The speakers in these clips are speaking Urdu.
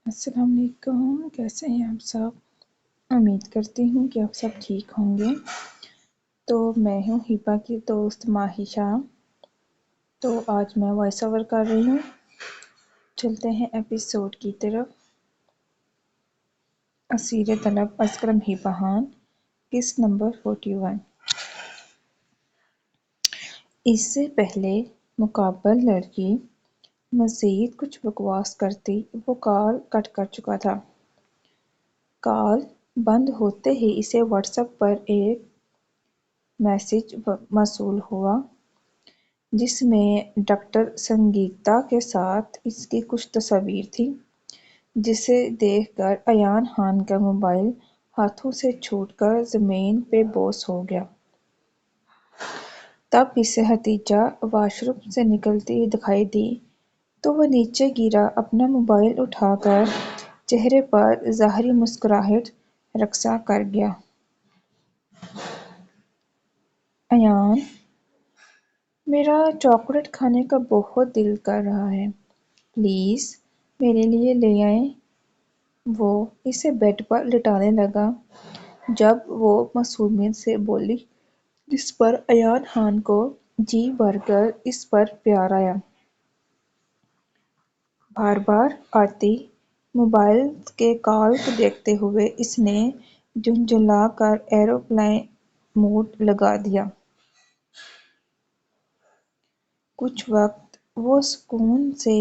السلام علیکم، کیسے ہیں آپ سب؟ امید کرتی ہوں کہ آپ سب ٹھیک ہوں گے۔ تو میں ہوں ہبا کی دوست ماہیشہ۔ تو آج میں وائس اوور کر رہی ہوں۔ چلتے ہیں ایپیسوڈ کی طرف۔ اسیر طلب از کرم ہبہان، قسط نمبر 41۔ اس سے پہلے مقابل لڑکی مزید کچھ بکواس کرتی وہ کال کٹ کر چکا تھا۔ کال بند ہوتے ہی اسے واٹس ایپ پر ایک میسج موصول ہوا جس میں ڈاکٹر سنگیتا کے ساتھ اس کی کچھ تصاویر تھیں، جسے دیکھ کر ایان خان کا موبائل ہاتھوں سے چھوٹ کر زمین پہ بوس ہو گیا۔ تب اسے ہتیجہ واش روم سے نکلتی دکھائی دی تو وہ نیچے گرا، اپنا موبائل اٹھا کر چہرے پر ظاہری مسکراہٹ رقص کر گیا۔ ایان، میرا چاکلیٹ کھانے کا بہت دل کر رہا ہے، پلیز میرے لیے لے آئیں۔ وہ اسے بیڈ پر لٹانے لگا جب وہ معصومیت سے بولی، جس پر ایان خان کو جی بھر کر اس پر پیار آیا۔ بار بار آتی موبائل کے کال کو دیکھتے ہوئے اس نے جھنجھلا کر ایروپلین موڈ لگا دیا۔ کچھ وقت وہ سکون سے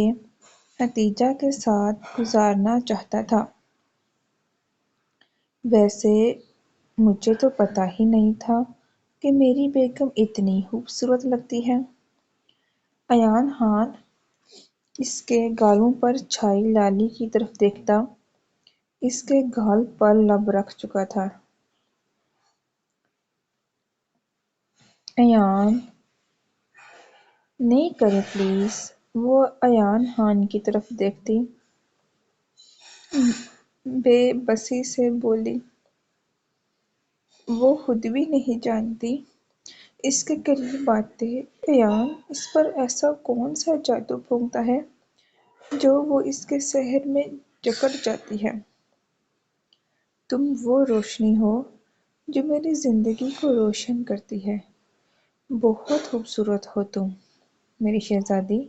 ہتیجہ کے ساتھ گزارنا چاہتا تھا۔ ویسے مجھے تو پتہ ہی نہیں تھا کہ میری بیگم اتنی خوبصورت لگتی ہے۔ ایان خان اس کے گالوں پر چھائی لالی کی طرف دیکھتا، اس کے گال پر لب رکھ چکا تھا۔ ایان، نہیں کریں پلیز، وہ ایان خان کی طرف دیکھتی بے بسی سے بولی۔ وہ خود بھی نہیں جانتی اس کے قریب آتے ایان اس پر ایسا کون سا جادو پھونکتا ہے جو وہ اس کے سحر میں جکڑ جاتی ہے۔ تم وہ روشنی ہو جو میری زندگی کو روشن کرتی ہے، بہت خوبصورت ہو تم میری شہزادی۔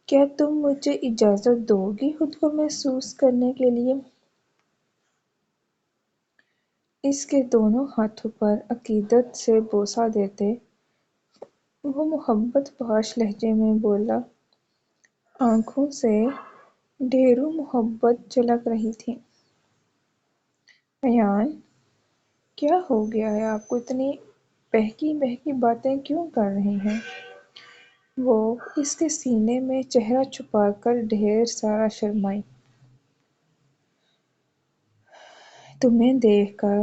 کیا تم مجھے اجازت دو گی خود کو محسوس کرنے کے لیے؟ اس کے دونوں ہاتھوں پر عقیدت سے بوسہ دیتے وہ محبت پاش لہجے میں بولا، آنکھوں سے ڈھیروں محبت جھلک رہی تھی۔ ایان، کیا ہو گیا ہے آپ کو؟ اتنی بہکی بہکی باتیں کیوں کر رہے ہیں؟ وہ اس کے سینے میں چہرہ چھپا کر ڈھیر سارا شرمائی۔ تمہیں دیکھ کر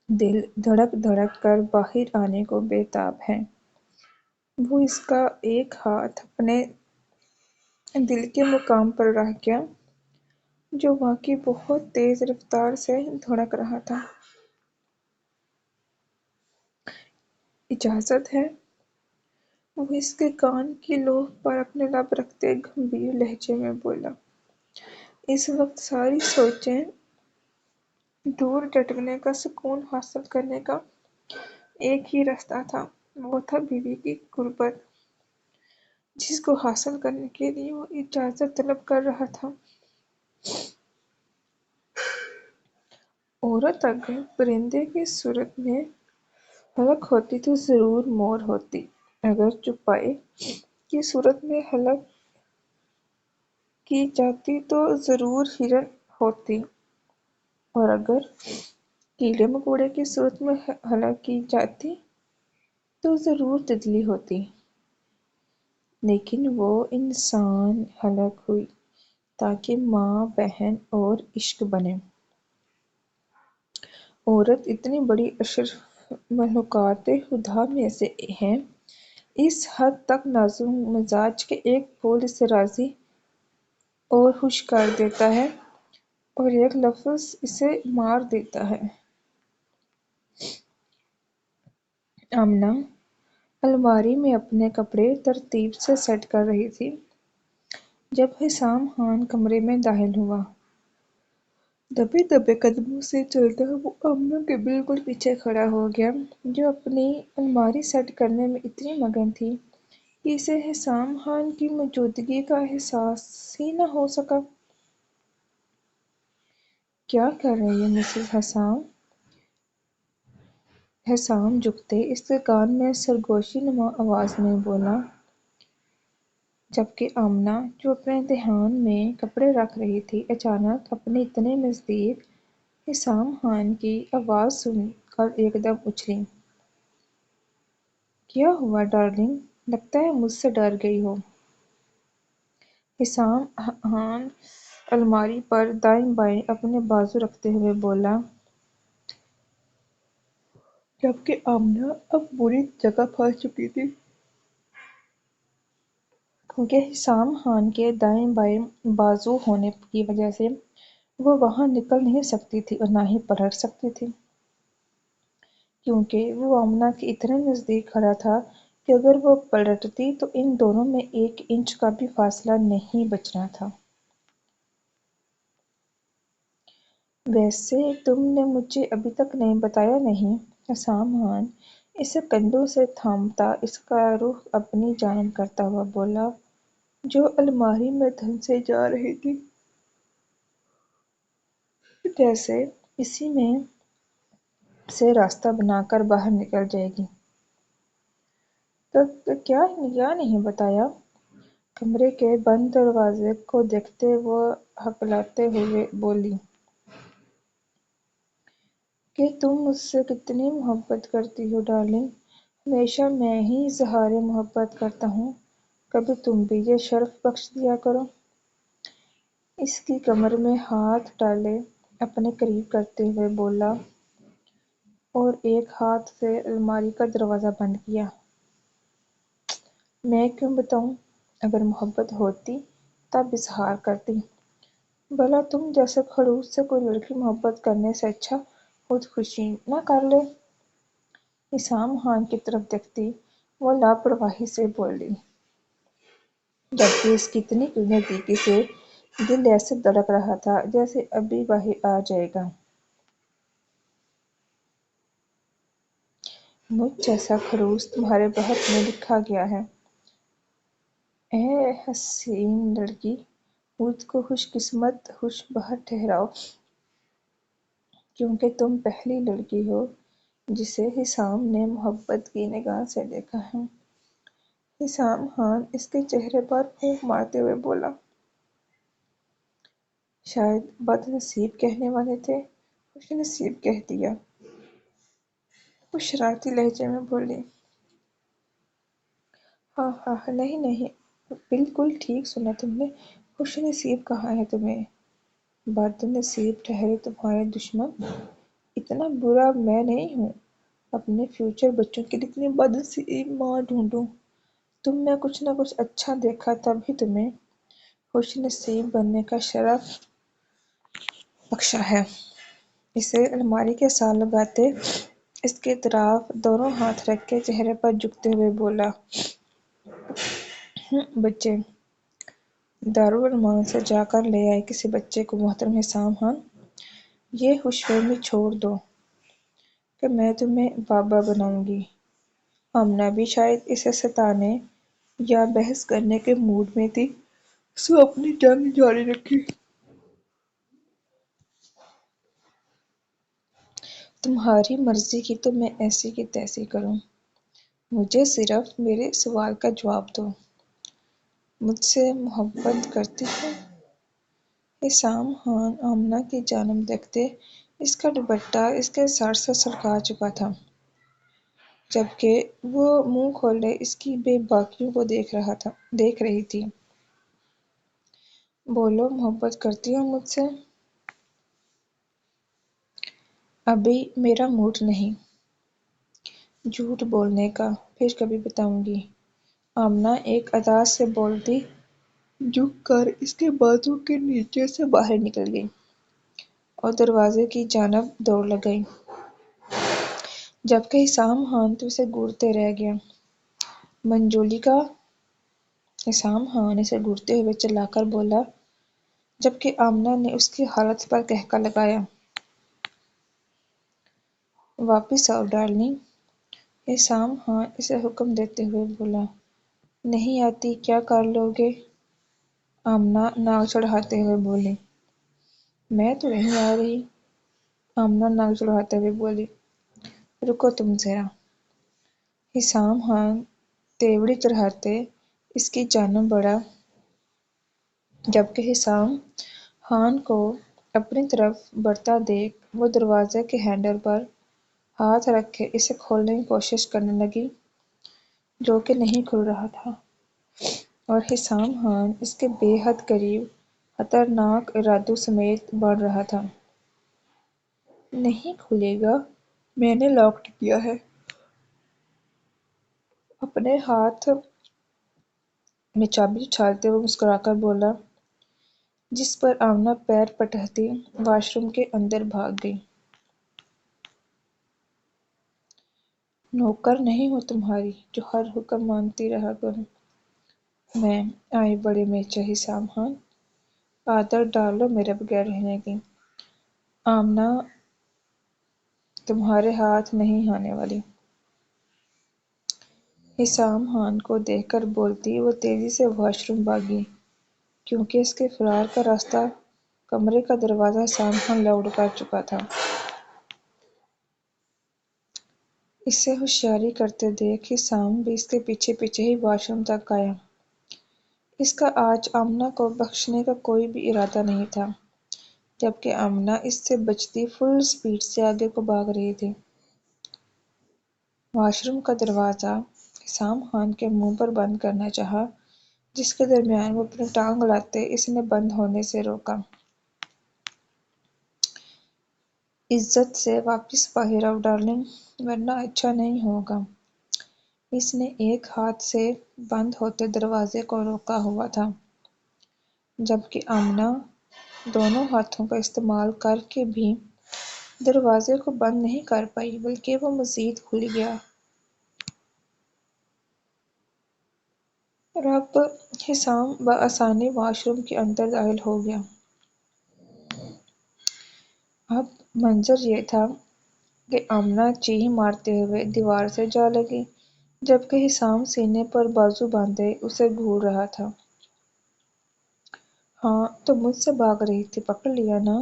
دل دھڑک دھڑک کر باہر آنے کو بے تاب ہے۔ وہ اس کا ایک ہاتھ اپنے دل کے مقام پر رکھ گیا جو واقعی بہت تیز رفتار سے دھڑک رہا تھا۔ اجازت ہے؟ وہ اس کے کان کی لوح پر اپنے لب رکھتے گمبھیر لہجے میں بولا۔ اس وقت ساری سوچیں دور جھٹکنے کا سکون حاصل کرنے کا ایک ہی راستہ تھا، وہ تھا بیوی کی قربت، جس کو حاصل کرنے کے لیے وہ اجازت طلب کر رہا تھا۔ عورت اگر پرندے کی صورت میں حلق ہوتی تو ضرور مور ہوتی، اگر چوپائے کی صورت میں حلق کی جاتی تو ضرور ہرن ہوتی، اور اگر کیڑے مکوڑے کی صورت میں حلق کی جاتی تو ضرور تتلی ہوتی، لیکن وہ انسان حلق ہوئی تاکہ ماں، بہن اور عشق بنے۔ عورت اتنی بڑی اشرف مخلوقات خدا میں سے ہے، اس حد تک نازک مزاج کہ ایک پھول اسے راضی اور خوش کر دیتا ہے اور ایک لفظ اسے مار دیتا ہے۔ آمنہ الماری میں اپنے کپڑے ترتیب سے سیٹ کر رہی تھی۔ جب حسام خان کمرے میں داخل ہوا، دبے دبے قدموں سے چلتا وہ آمنہ کے بالکل پیچھے کھڑا ہو گیا، جو اپنی الماری سیٹ کرنے میں اتنی مگن تھی کہ اسے حسام خان کی موجودگی کا احساس ہی نہ ہو سکا۔ کیا کر رہی ہے مسز حسام؟ حسام جھکتے اس کے کان میں سرگوشی نما آواز میں بولا، جبکہ آمنہ جو اپنے دہان میں کپڑے رکھ رہی تھی اچانک اپنے اتنے نزدیک حسام خان کی آواز سن کر ایک دم اچھلی۔ کیا ہوا ڈارلنگ؟ لگتا ہے مجھ سے ڈر گئی ہو۔ حسام خان الماری پر دائیں بائیں اپنے بازو رکھتے ہوئے بولا، جبکہ آمنہ اب بری جگہ پھنس چکی تھی، کیونکہ حسام خان کے دائیں بائیں بازو ہونے کی وجہ سے وہ وہاں نکل نہیں سکتی تھی اور نہ ہی پلٹ سکتی تھی، کیونکہ وہ آمنہ کے اتنے نزدیک کھڑا تھا کہ اگر وہ پلٹتی تو ان دونوں میں 1 انچ کا بھی فاصلہ نہیں بچنا تھا۔ ویسے تم نے مجھے ابھی تک نہیں بتایا نہیں، حسام خان اسے کندھوں سے تھامتا اس کا رخ اپنی جانب کرتا ہوا بولا، جو الماری میں دھنسے جا رہی تھی، جیسے اسی میں سے راستہ بنا کر باہر نکل جائے گی۔ تو کیا نہیں بتایا؟ کمرے کے بند دروازے کو دیکھتے وہ ہکلاتے ہوئے بولی کہ تم مجھ سے کتنی محبت کرتی ہو ڈارلنگ، ہمیشہ میں ہی اظہار محبت کرتا ہوں، کبھی تم بھی یہ شرف بخش دیا کرو۔ اس کی کمر میں ہاتھ ڈالے اپنے قریب کرتے ہوئے بولا اور ایک ہاتھ سے الماری کا دروازہ بند کیا۔ میں کیوں بتاؤں؟ اگر محبت ہوتی تب اظہار کرتی، بھلا تم جیسے خڑوس سے کوئی لڑکی محبت کرنے سے اچھا خودکشی نہ کر لے؟ حسام خان کی طرف دیکھتی وہ لاپرواہی سے بولی، جبکہ اس کی اتنی نزدیکی سے دل ایسے دھڑک رہا تھا جیسے ابھی باہر آ جائے گا۔ مجھ جیسا خڑوس تمہارے بہت میں لکھا گیا ہے، اے حسین لڑکی، خود کو خوش قسمت خوش بخت ٹھہراؤ، کیونکہ تم پہلی لڑکی ہو جسے حسام نے محبت کی نگاہ سے دیکھا ہے۔ حسام خان اس کے چہرے پر پھونک مارتے ہوئے بولا، شاید بد نصیب کہنے والے تھے، خوش نصیب کہہ دیا۔ وہ شرارتی لہجے میں بولی، ہاں ہاں نہیں نہیں، بالکل ٹھیک سنا تم نے، خوش نصیب کہا ہے تمہیں، بد نصیب ٹھہرے تمہارے دشمن۔ اتنا برا میں نہیں ہوں، اپنے فیوچر بچوں کے لیے اتنی بد نصیب ماں ڈھونڈوں؟ تم میں کچھ نہ کچھ اچھا دیکھا تبھی تمہیں خوش نصیب بننے کا شرف بخشا ہے۔ اسے الماری کے ساتھ لگاتے اس کے طرف دونوں ہاتھ رکھ کے چہرے پر جھکتے ہوئے بولا، بچے دارالعلوم سے جا کر لے آئے کسی بچے کو محترم حسام خان، یہ خوش فہمی چھوڑ دو کہ میں تمہیں بابا بناؤں گی۔ آمنہ بھی شاید اسے ستانے یا بحث کرنے کے موڈ میں تھی، سو اپنی جنگ جاری رکھی۔ تمہاری مرضی کی تو میں ایسی کی تیسی کروں، مجھے صرف میرے سوال کا جواب دو، مجھ سے محبت کرتی ہو؟ حسام خان آمنہ کی جانب دیکھتے اس کا دوپٹہ اس کے سر سے سرکا چکا تھا، جبکہ وہ منہ کھولے اس کی بے باکیوں کو دیکھ رہی تھی۔ بولو، محبت کرتی ہو مجھ سے؟ ابھی میرا موڈ نہیں جھوٹ بولنے کا، پھر کبھی بتاؤں گی، آمنہ ایک ادا سے بولتی جھک کر اس کے بازو کے نیچے سے باہر نکل گئی اور دروازے کی جانب دوڑ گئی، جبکہ حسام خان تو اسے گھورتے رہ گیا۔ منجولیکا حسام خان اسے گھورتے ہوئے چلا کر بولا، جبکہ آمنہ نے اس کی حالت پر قہقہ لگایا۔ واپس آؤ ڈارلنگ، حسام خان اسے حکم دیتے ہوئے بولا۔ نہیں آتی کیا کر لو گے؟ آمنہ ناک چڑھاتے ہوئے بولی۔ میں تو نہیں آ رہی، آمنہ ناک چڑھاتے ہوئے بولی۔ رکو تم ذرا۔ حسام خان تیوڑی چڑھاتے اس کی جانب بڑھا، جبکہ حسام خان کو اپنی طرف بڑھتا دیکھ وہ دروازے کے ہینڈل پر ہاتھ رکھے اسے کھولنے کی کوشش کرنے لگی، جو کہ نہیں کھل رہا تھا، اور حسام خان اس کے بے حد قریب خطرناک ارادوں سمیت بڑھ رہا تھا۔ نہیں کھلے گا، میں نے لاک کیا ہے، اپنے ہاتھ میں چابی اچھالتے ہوئے مسکرا کر بولا، جس پر آمنہ پیر پٹکتی واش روم کے اندر بھاگ گئی۔ نوکر نہیں ہوں تمہاری جو ہر حکم مانتی رہا کروں۔ میں آئی بڑے میچر حسام خان، عادت ڈالو میرے بغیر رہنے کی، آمنہ تمہارے ہاتھ نہیں آنے والی۔ حسام خان کو دیکھ کر بولتی وہ تیزی سے واش روم بھاگی، کیونکہ اس کے فرار کا راستہ کمرے کا دروازہ حسام خان لاک کر چکا تھا۔ اسے ہوشیاری کرتے دیکھ حسام بھی اس کے پیچھے پیچھے ہی واش روم تک آیا۔ اس کا آج آمنہ کو بخشنے کا کوئی بھی ارادہ نہیں تھا، جبکہ آمنہ اس سے بچتی فل سپیڈ سے آگے کو بھاگ رہی تھی۔ واش روم کا دروازہ حسام خان کے منہ پر بند کرنا چاہا، جس کے درمیان وہ اپنی ٹانگ لاتے اس نے بند ہونے سے روکا۔ عزت سے واپس باہر آؤ ڈارلنگ، ورنہ اچھا نہیں ہوگا۔ اس نے ایک ہاتھ سے بند ہوتے دروازے کو روکا ہوا تھا، جبکہ آمنہ دونوں ہاتھوں کا استعمال کر کے بھی دروازے کو بند نہیں کر پائی، بلکہ وہ مزید کھل گیا۔ اور اب حسام بآسانی واش روم کے اندر داخل ہو گیا۔ اب منظر یہ تھا کہ آمنہ چیخ مارتے ہوئے دیوار سے جا لگی، جبکہ حسام سینے پر بازو باندھے اسے گھور رہا تھا۔ ہاں تم مجھ سے بھاگ رہی تھی، پکڑ لیا نا؟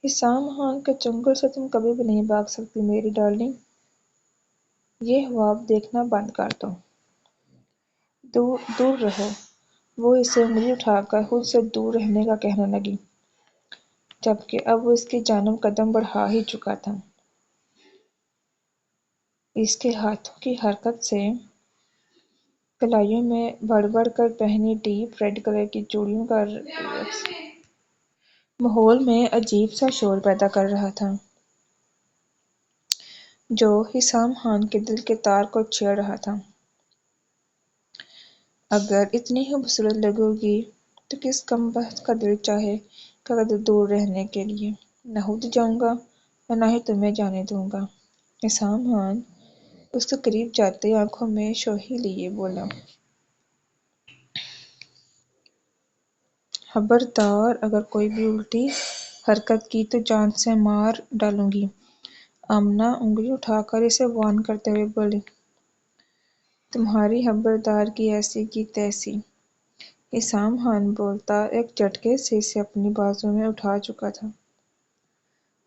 حسام خان کے چنگل سے تم کبھی بھی نہیں بھاگ سکتی میری ڈارلنگ، یہ خواب دیکھنا بند کر دو، دور دور رہو۔ وہ اسے انگلی اٹھا کر خود سے دور رہنے کا کہنے لگی، جبکہ اب وہ اس کی جانب قدم بڑھا ہی چکا تھا۔ اس کے ہاتھوں کی حرکت سے کلائیوں میں بڑھ بڑھ کر پہنی ڈیپ ریڈ کلر کی چوڑیوں کا رقص ماحول میں عجیب سا شور پیدا کر رہا تھا، جو حسام خان کے دل کے تار کو چھیڑ رہا تھا۔ اگر اتنی ہی خوبصورت لگو گی تو کس کمبخت کا دل چاہے گا دور رہنے کے لیے؟ نہ خود جاؤں گا اور نہ ہی تمہیں جانے دوں گا۔ حسام خان اس کے قریب جاتے آنکھوں میں شوخی لیے بولا، خبردار اگر کوئی بھی الٹی حرکت کی تو جان سے مار ڈالوں گی۔ آمنہ انگلی اٹھا کر اسے وارن کرتے ہوئے بولی، تمہاری خبردار ایسی کی تیسی۔ حسام خان بولتا ایک جھٹکے سے اسے اپنی بازو میں اٹھا چکا تھا۔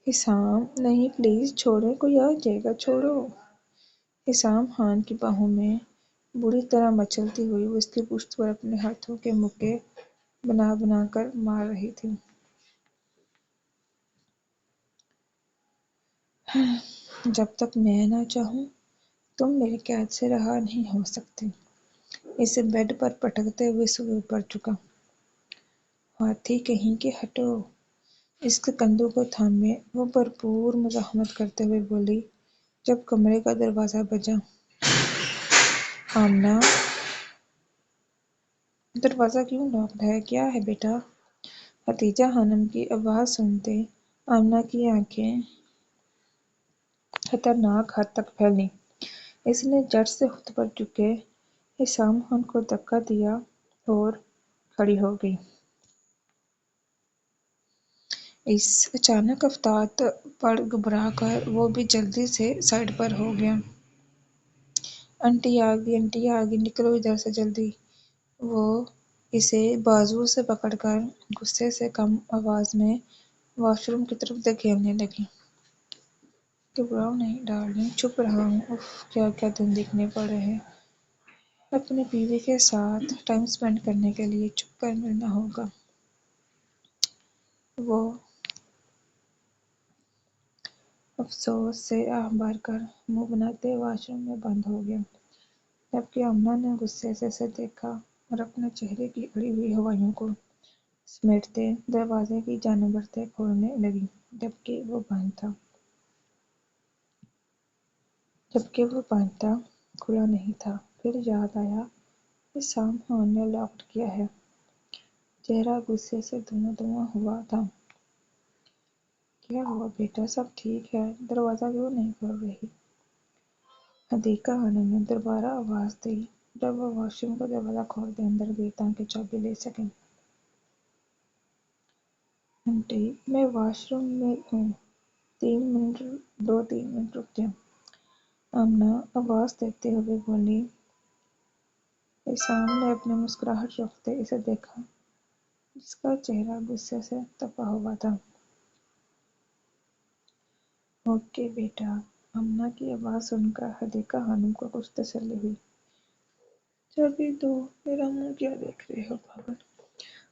حسام، نہیں پلیز چھوڑو، کوئی آ جائے گا، چھوڑو۔ حسام خان کی باہوں میں بری طرح مچلتی ہوئی وہ اس کی پشت پر اپنے ہاتھوں کے مکے بنا بنا کر مار رہی تھی۔ جب تک میں نہ چاہوں تم میری قید سے رہا نہیں ہو سکتے۔ اسے بیڈ پر پٹکتے ہوئے سے اوپر جھکا۔ ہاتھی کہیں کے، ہٹو۔ اس کے کندھوں کو تھامے وہ بھرپور مزاحمت کرتے ہوئے بولی، جب کمرے کا دروازہ بجا۔ آمنہ، دروازہ کیوں لاکڈ ہے؟ کیا ہے بیٹا؟ خدیجہ خانم کی آواز سنتے آمنہ کی آنکھیں خطرناک حد تک پھیلیں۔ اس نے جھٹ سے خود پر جھکے حسام خان کو دھکا دیا اور کھڑی ہو گئی۔ اس اچانک آفات پر گھبرا کر وہ بھی جلدی سے سائیڈ پر ہو گیا۔ آنٹی آ گئی، نکلو ادھر سے جلدی۔ وہ اسے بازو سے پکڑ کر غصے سے کم آواز میں واش روم کی طرف دھکیلنے لگی۔ گھبراؤ نہیں ڈارلنگ، چپ رہا ہوں۔ اف، کیا کیا دن دیکھنے پڑے ہیں۔ اپنی بیوی کے ساتھ ٹائم سپینڈ کرنے کے لیے چھپ کر ملنا ہوگا۔ وہ افسوس سے آہ بھر کر منہ بناتے واش روم میں بند ہو گیا، جبکہ آمنہ نے غصے سے اسے دیکھا اور اپنے چہرے کی اڑی ہوئی ہوائیوں کو سمیٹتے دروازے کی جانب بڑھتے کھولنے لگی، جبکہ وہ بند تھا، کھلا نہیں تھا۔ پھر یاد آیا کہ سامحان نے لاکڈ کیا ہے۔ چہرہ غصے سے دھواں ہوا تھا۔ کیا ہوا بیٹا، سب ٹھیک ہے؟ دروازہ کیوں نہیں کھول رہی؟ حدیقہ خانم نے دوبارہ آواز دی جب وہ واش روم کا دروازہ کھول کے اندر گئی تاکہ چابی لے سکے۔ آنٹی، میں واش روم میں ہوں، 2-3 منٹ رک جائیں۔ آمنہ آواز دیتے ہوئے بولی۔ احسان نے اپنی مسکراہٹ روکتے اسے دیکھا، جس کا چہرہ غصے سے تپا ہوا تھا۔ اوکے بیٹا۔ آمنہ کی آواز سن کر حدیقہ خانم کو کچھ تسلی ہوئی۔ چابی دو، میرا منہ کیا دیکھ رہے ہو پاگل،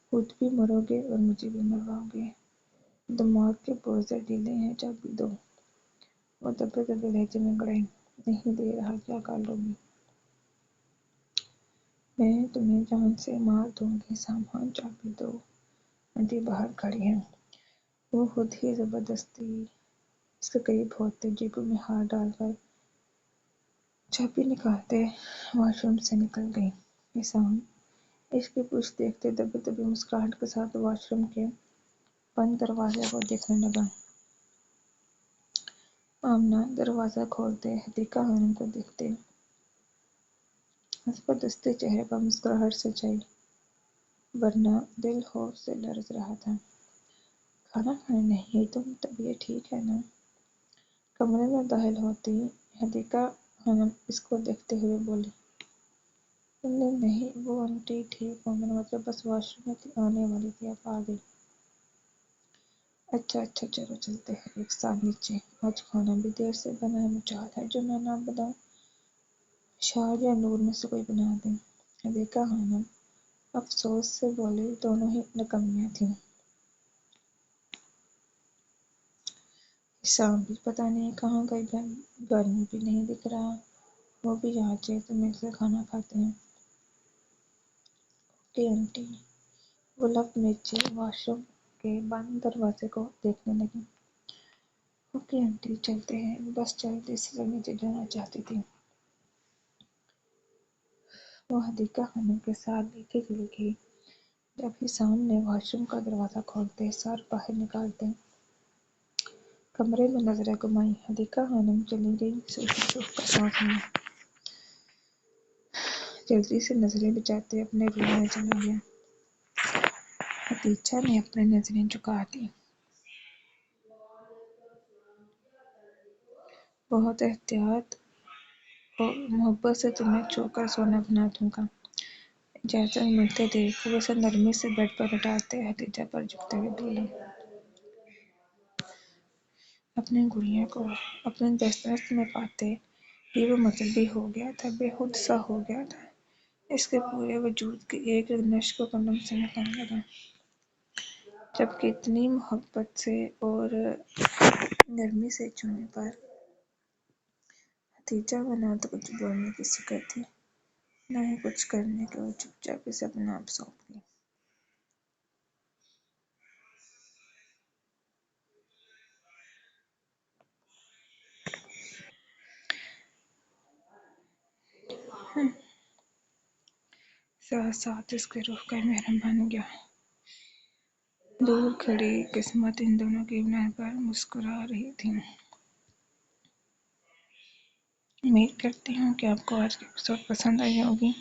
خود بھی مرو گے اور مجھے بھی مرواؤ گے۔ دماغ کے پرزے ڈھیلے ہیں، چابی دو۔ وہ دبے دبے لہجے میں گڑائی۔ نہیں دے رہا، کیا کر لو گی؟ میں تمہیں جان سے مار دوں گی، سامحان چابی دو، آنٹی باہر کھڑی ہیں۔ وہ خود ہی زبردستی اس کے قریب ہوتے جیبوں میں ہاتھ ڈال کر چابی نکالتے واش روم سے نکل گئی۔ احسان اس کی پشت دیکھتے دبی دبی مسکراہٹ کے ساتھ واش روم کے بند دروازے کو دیکھنے لگا۔ آمنہ دروازہ کھولتے حدیقہ خانم کو دیکھتے زبردستی چہرے پر مسکراہٹ سجائی، ورنہ دل خوف سے لرز رہا تھا۔ کھانا کھانے نہیں گئی تم؟ طبیعت ٹھیک ہے نا؟ کمرے میں داخل ہوتی حدیقہ خانم اس کو دیکھتے ہوئے بولی۔ نہیں وہ آنٹی ٹھیک ہوں، میرا مطلب بس واش روم میں تھی، آنے والی تھی، اب آ گئی۔ اچھا چلو چلتے ہیں ایک ساتھ نیچے، آج کھانا بھی دیر سے بنا ہے، مجال ہے جو میں نہ بتاؤں، شاد یا نور میں سے کوئی بنا دیں۔ حدیقہ خانم افسوس سے بولی، دونوں ہی نکمیاں تھیں۔ احسان بھی پتہ نہیں کہاں گئی، گھر میں بھی نہیں دکھ رہا، وہ بھی یہاں چلے تو مل کر کھانا کھاتے ہیں۔ Okay aunty. وہ لب نیچے واش روم کے بند دروازے کو دیکھنے لگی۔ اوکے آنٹی، چلتے ہیں، بس جلدی سے نیچے جانا چاہتی تھی۔ وہ حدیقہ خانم کے ساتھ نیچے چلی گئی، جب احسان نے واش روم کا دروازہ کھولتے سر باہر نکالتے کمرے میں نظریں گھمائیں۔ حدیقہ خانم چلی گئی، سوکھ سانس میں جلدی سے نظریں بچاتے اپنے روم میں چلا گیا۔ حدیجہ نے اپنی نظریں جھکا دیں۔ بہت احتیاط اور محبت سے تمہیں چھو کر سونا بنا دوں گا، اجازت ملتے دیکھ۔ وہ اسے نرمی سے بیڈ پر لٹاتے حدیجہ پر جھکتے ہوئے بولا۔ اپنی گڑیا کو اپنی دسترس میں پاتے ہی وہ مطلبی ہو گیا تھا، بے خود سا ہو گیا تھا۔ اس کے پورے وجود کی ایک ایک نشق و قلم سے نکلنے لگا، جبکہ اتنی محبت سے اور نرمی سے چھونے پر حدیجہ میں نہ تو کچھ بولنے کی سکت تھی، نہ ہی کچھ کرنے کی۔ وہ چپ چاپ اسے اپنا آپ سونپ گئی۔ ساتھ ساتھ اس کے روح کا محرم بن گیا۔ دور کھڑی قسمت ان دونوں کی بنا پر مسکرا رہی تھی۔ امید کرتی ہوں کہ آپ کو آج کی ایپیسوڈ پسند آئی ہوگی۔